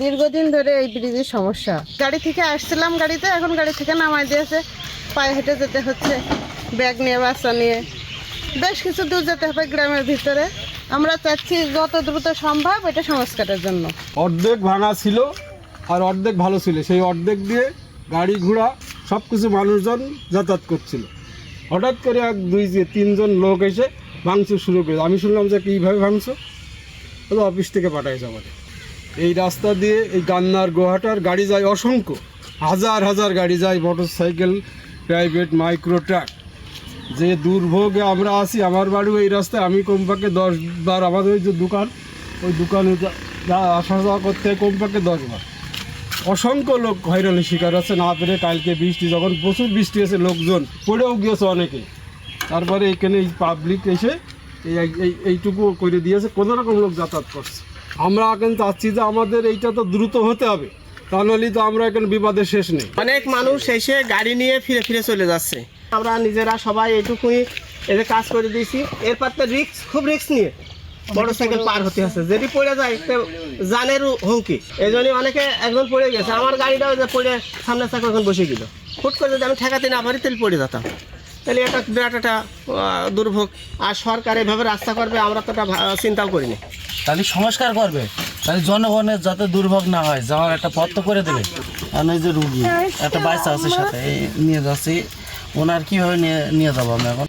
দীর্ঘদিন ধরে এই ব্রিজের সমস্যা। গাড়ি থেকে আসছিলাম গাড়িতে, এখন গাড়ি থেকে নামাই দিয়েছে, পায়ে হেঁটে যেতে হচ্ছে, ব্যাগ নিয়ে বাচ্চা নিয়ে বেশ কিছু দূর যেতে হবে গ্রামের ভিতরে। আমরা চাচ্ছি যত দ্রুত সম্ভব এটা সংস্কারের জন্য। অর্ধেক ভাঙা ছিল আর অর্ধেক ভালো ছিল, সেই অর্ধেক দিয়ে গাড়ি ঘোড়া সব কিছু মানুষজন যাতায়াত করছিল। হঠাৎ করে এক দুই তিনজন লোক এসে ভাঙচুর শুরু করে। আমি শুনলাম যে কীভাবে ভাঙছো, বলে অফিস থেকে পাঠাইছে আমাদের। এই রাস্তা দিয়ে এই গান্নার গোহাটার গাড়ি যায় অসংখ্য, হাজার হাজার গাড়ি যায়, motor cycle, private, micro truck. যে দুর্ভোগে আমরা আছি, আমার বাড়িও এই রাস্তায়, আমি কমপক্ষে 10 বার, আমাদের ওই যে দোকান, ওই দোকানে যা আসা যাওয়া করতে হয় কমপক্ষে 10 বার। অসংখ্য লোক হয়রানির শিকার আছে না পেরে। কালকে বৃষ্টি, যখন প্রচুর বৃষ্টি হয়েছে, লোকজন পড়েও গিয়েছে অনেকে। তারপরে এখানে এই পাবলিক এসে এইটুকু করে দিয়েছে, কোনো রকম লোক যাতায়াত করছে। আমরা এখন চাচ্ছি যে আমাদের এইটা তো দ্রুত হতে হবে, তা নাহলে তো আমরা এখানে বিপদের শেষ নেই। অনেক মানুষ এসে গাড়ি নিয়ে ফিরে ফিরে চলে যাচ্ছে। আমরা নিজেরা সবাই এইটুকুই এদের কাজ করে দিয়েছি। এরপর তো খুব রিস্ক নিয়ে মোটর সাইকেল পার হতে আছে, যদি পড়ে যায় জানের হুমকি। এই জন্য অনেকে একজন পড়ে গেছে। আমার গাড়িটাও যে পড়ে সামনের চাকা এখন বসে গেল, হুট করে যদি আমি ঠেকাতে না পারি তাহলে পড়ে যেতাম। তাহলে এটা বিরাট একটা দুর্ভোগ। আর সরকার এভাবে রাস্তা করবে আমরা তো এটা চিন্তাও করিনি। তাহলে সংস্কার করবে, তাহলে জনগণের যাতে দুর্ভোগ না হয়, যাওয়ার একটা পথ তো করে দেবে। আর এই যে রুগী একটা বাচ্চা আছে সাথে, নিয়ে যাচ্ছি, ওনার কীভাবে নিয়ে যাবো আমি এখন?